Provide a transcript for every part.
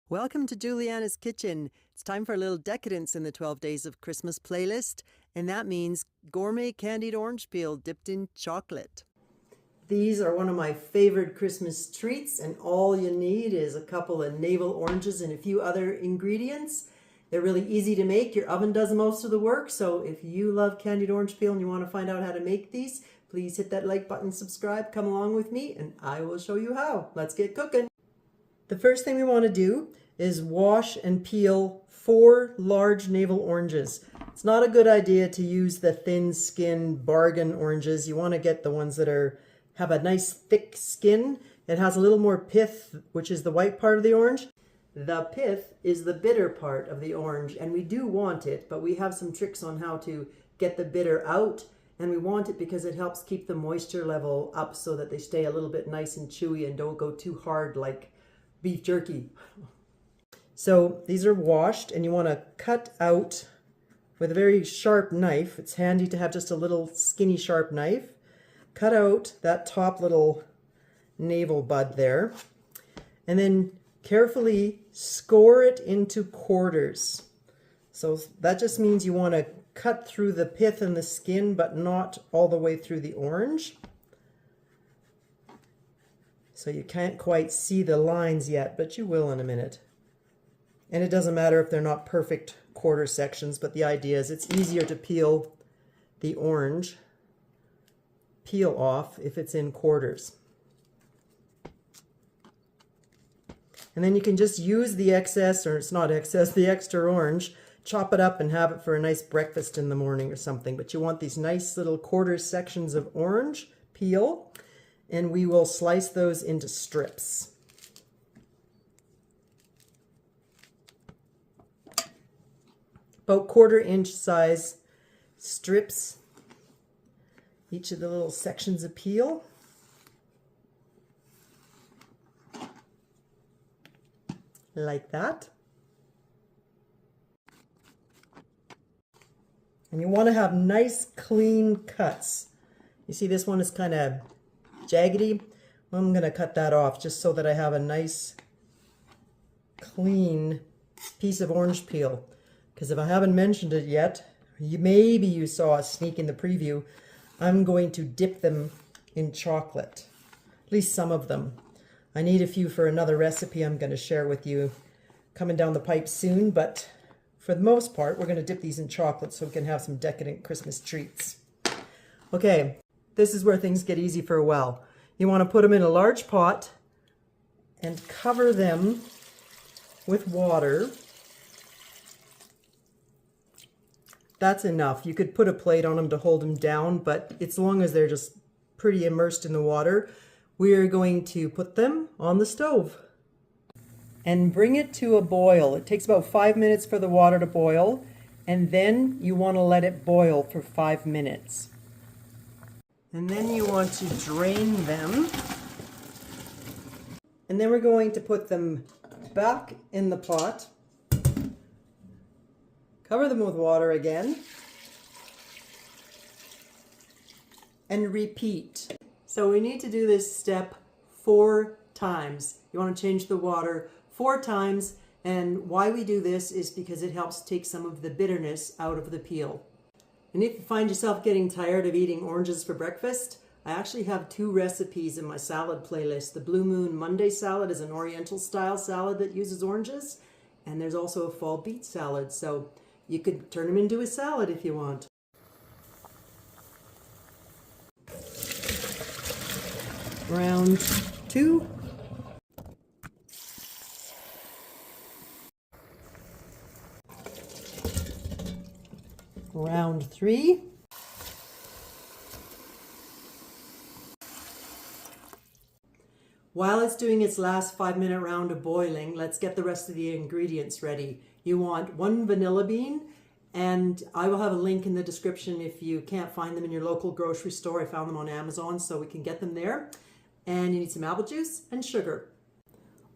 Welcome to Juliana's Kitchen. It's time for a little decadence in the 12 Days of Christmas playlist, and that means gourmet candied orange peel dipped in chocolate. These are one of my favorite Christmas treats, and all you need is a couple of navel oranges and a few other ingredients. They're really easy to make. Your oven does most of the work, so if you love candied orange peel and you want to find out how to make these, please hit that like button, subscribe, come along with me, and I will show you how. Let's get cooking. The first thing we want to do is wash and peel 4 large navel oranges. It's not a good idea to use the thin skin bargain oranges. You want to get the ones that have a nice thick skin. It has a little more pith, which is the white part of the orange. The pith is the bitter part of the orange, and we do want it, but we have some tricks on how to get the bitter out, and we want it because it helps keep the moisture level up so that they stay a little bit nice and chewy and don't go too hard like beef jerky. So these are washed, and you want to cut out with a very sharp knife. It's handy to have just a little skinny sharp knife. Cut out that top little navel bud there, and then carefully score it into quarters. So that just means you want to cut through the pith and the skin, but not all the way through the orange. So you can't quite see the lines yet, but you will in a minute. And it doesn't matter if they're not perfect quarter sections, but the idea is it's easier to peel the orange peel off if it's in quarters. And then you can just use the excess, or it's not excess, the extra orange, chop it up and have it for a nice breakfast in the morning or something. But you want these nice little quarter sections of orange peel, and we will slice those into strips. About 1/4 inch size strips, each of the little sections of peel. Like that. And you want to have nice clean cuts. You see this one is kind of jaggedy. I'm going to cut that off just so that I have a nice clean piece of orange peel. Because if I haven't mentioned it yet, maybe you saw a sneak in the preview, I'm going to dip them in chocolate, at least some of them. I need a few for another recipe I'm going to share with you coming down the pipe soon, but for the most part, we're going to dip these in chocolate so we can have some decadent Christmas treats. Okay, this is where things get easy for a while. You want to put them in a large pot and cover them with water. That's enough. You could put a plate on them to hold them down, but as long as they're just pretty immersed in the water, we're going to put them on the stove and bring it to a boil. It takes about 5 minutes for the water to boil, and then you want to let it boil for 5 minutes. And then you want to drain them. And then we're going to put them back in the pot. Cover them with water again, and repeat. So we need to do this step 4 times. You want to change the water 4 times, and why we do this is because it helps take some of the bitterness out of the peel. And if you find yourself getting tired of eating oranges for breakfast, I actually have 2 recipes in my salad playlist. The Blue Moon Monday salad is an Oriental style salad that uses oranges, and there's also a fall beet salad. So you could turn them into a salad if you want. Round 2. Round 3. While it's doing its last 5-minute round of boiling, let's get the rest of the ingredients ready. You want 1 vanilla bean, and I will have a link in the description if you can't find them in your local grocery store. I found them on Amazon, so we can get them there. And you need some apple juice and sugar.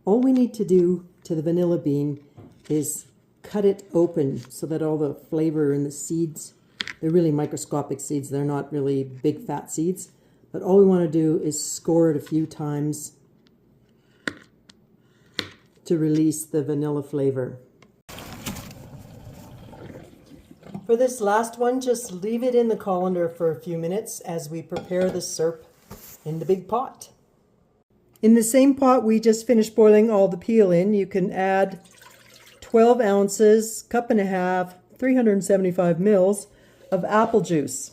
All we need to do to the vanilla bean is cut it open so that all the flavor and the seeds, they're really microscopic seeds, they're not really big fat seeds, but all we want to do is score it a few times to release the vanilla flavor. For this last one, just leave it in the colander for a few minutes as we prepare the syrup in the big pot. In the same pot we just finished boiling all the peel in, you can add 12 ounces, cup and a half, 375 mils of apple juice.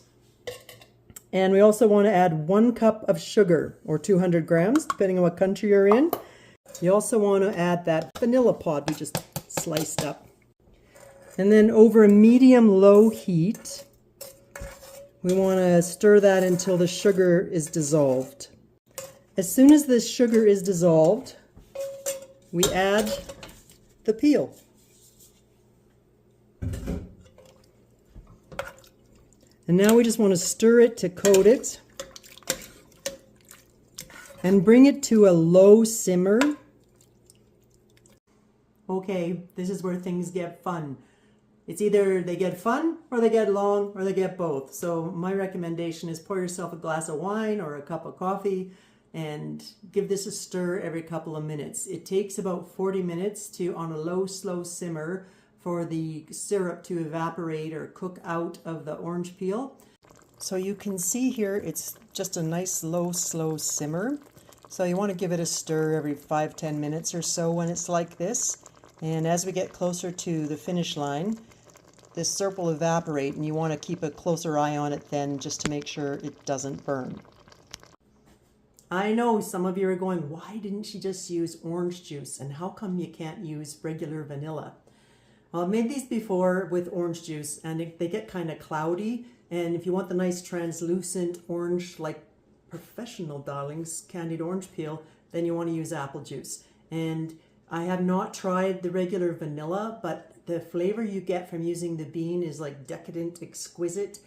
And we also want to add 1 cup of sugar, or 200 grams, depending on what country you're in. You also want to add that vanilla pod we just sliced up. And then over a medium-low heat, we want to stir that until the sugar is dissolved. As soon as the sugar is dissolved, we add the peel. And now we just want to stir it to coat it and bring it to a low simmer. Okay, this is where things get fun. It's either they get fun or they get long or they get both. So my recommendation is pour yourself a glass of wine or a cup of coffee and give this a stir every couple of minutes. It takes about 40 minutes on a low, slow simmer for the syrup to evaporate or cook out of the orange peel. So you can see here it's just a nice low, slow simmer. So you want to give it a stir every 5-10 minutes or so when it's like this. And as we get closer to the finish line, this syrup will evaporate and you want to keep a closer eye on it then just to make sure it doesn't burn. I know some of you are going, why didn't she just use orange juice and how come you can't use regular vanilla? Well, I've made these before with orange juice and they get kind of cloudy, and if you want the nice translucent orange like professional darlings candied orange peel, then you want to use apple juice. And I have not tried the regular vanilla, but the flavor you get from using the bean is like decadent, exquisite.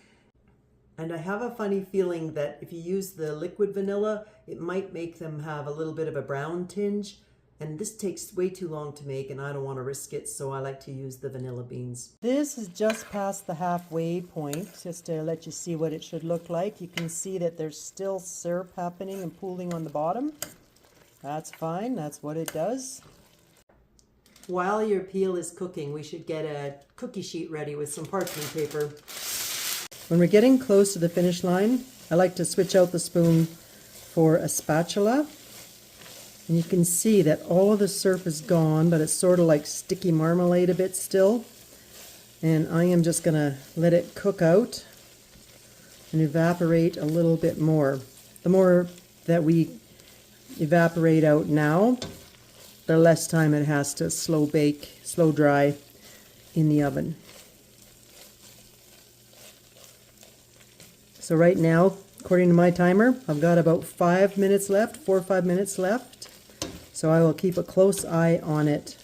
And I have a funny feeling that if you use the liquid vanilla, it might make them have a little bit of a brown tinge. And this takes way too long to make and I don't want to risk it, so I like to use the vanilla beans. This is just past the halfway point, just to let you see what it should look like. You can see that there's still syrup happening and pooling on the bottom. That's fine, that's what it does. While your peel is cooking, we should get a cookie sheet ready with some parchment paper. When we're getting close to the finish line, I like to switch out the spoon for a spatula. And you can see that all of the syrup is gone, but it's sort of like sticky marmalade a bit still. And I am just going to let it cook out and evaporate a little bit more. The more that we evaporate out now, the less time it has to slow bake, slow dry in the oven. So right now, according to my timer, I've got about 5 minutes left, 4 or 5 minutes left. So I will keep a close eye on it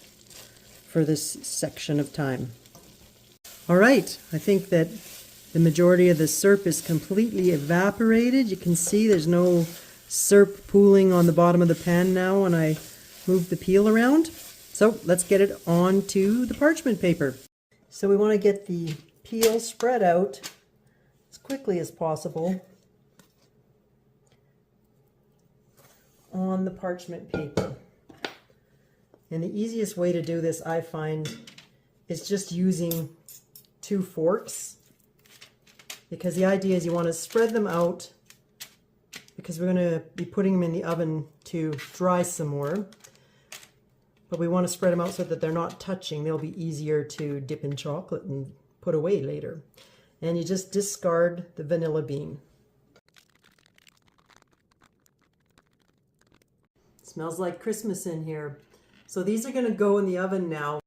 for this section of time. All right, I think that the majority of the syrup is completely evaporated. You can see there's no syrup pooling on the bottom of the pan now when I move the peel around. So let's get it onto the parchment paper. So we want to get the peel spread out as quickly as possible on the parchment paper. And the easiest way to do this, I find, is just using 2 forks, because the idea is you want to spread them out because we're going to be putting them in the oven to dry some more. But we want to spread them out so that they're not touching. They'll be easier to dip in chocolate and put away later. And you just discard the vanilla bean. Smells like Christmas in here. So these are going to go in the oven now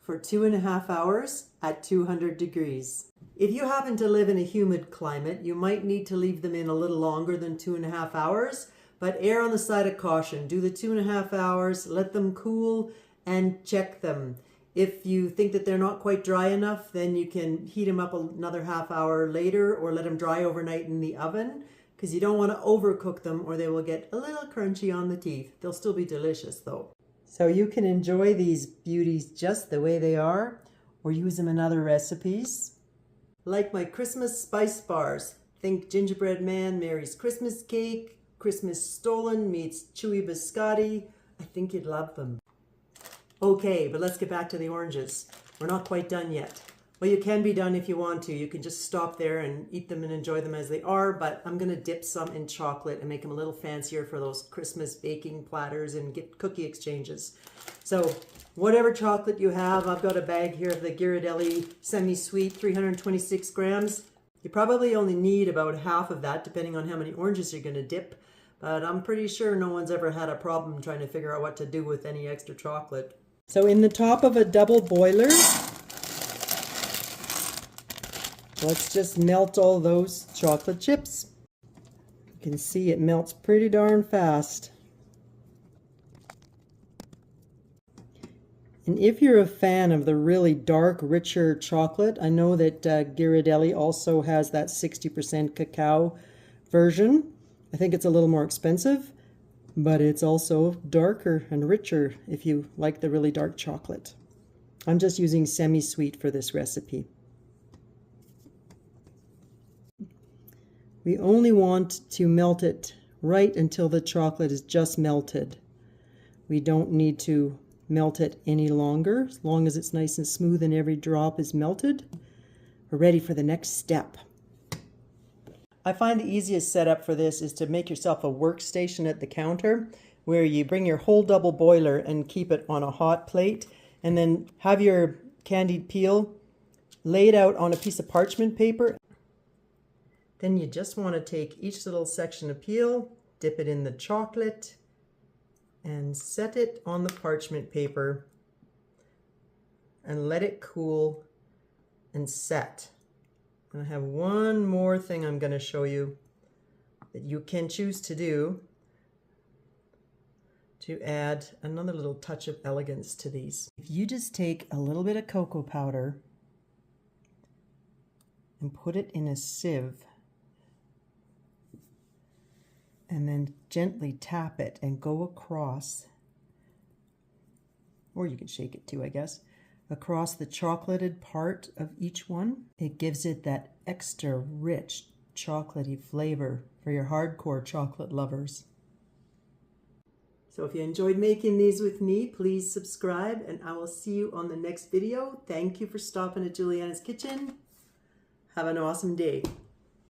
for 2.5 hours at 200 degrees. If you happen to live in a humid climate, you might need to leave them in a little longer than 2.5 hours, but err on the side of caution. Do the 2.5 hours, let them cool, and check them. If you think that they're not quite dry enough, then you can heat them up another half hour later or let them dry overnight in the oven, because you don't want to overcook them or they will get a little crunchy on the teeth. They'll still be delicious though. So you can enjoy these beauties just the way they are or use them in other recipes. Like my Christmas spice bars. Think gingerbread man marries Christmas cake, Christmas stolen meets chewy biscotti. I think you'd love them. Okay, but let's get back to the oranges. We're not quite done yet. Well, you can be done if you want to. You can just stop there and eat them and enjoy them as they are, but I'm going to dip some in chocolate and make them a little fancier for those Christmas baking platters and get cookie exchanges. So whatever chocolate you have, I've got a bag here of the Ghirardelli semi-sweet, 326 grams. You probably only need about half of that, depending on how many oranges you're going to dip. But I'm pretty sure no one's ever had a problem trying to figure out what to do with any extra chocolate. So in the top of a double boiler, let's just melt all those chocolate chips. You can see it melts pretty darn fast. And if you're a fan of the really dark, richer chocolate, I know that Ghirardelli also has that 60% cacao version. I think it's a little more expensive, but it's also darker and richer if you like the really dark chocolate. I'm just using semi-sweet for this recipe. We only want to melt it right until the chocolate is just melted. We don't need to melt it any longer. As long as it's nice and smooth and every drop is melted, we're ready for the next step. I find the easiest setup for this is to make yourself a workstation at the counter where you bring your whole double boiler and keep it on a hot plate, and then have your candied peel laid out on a piece of parchment paper. Then you just want to take each little section of peel, dip it in the chocolate, and set it on the parchment paper and let it cool and set. And I have one more thing I'm going to show you that you can choose to do to add another little touch of elegance to these. If you just take a little bit of cocoa powder and put it in a sieve and then gently tap it and go across, or you can shake it too, I guess, across the chocolated part of each one. It gives it that extra rich chocolatey flavor for your hardcore chocolate lovers. So if you enjoyed making these with me, please subscribe and I will see you on the next video. Thank you for stopping at Juliana's Kitchen. Have an awesome day.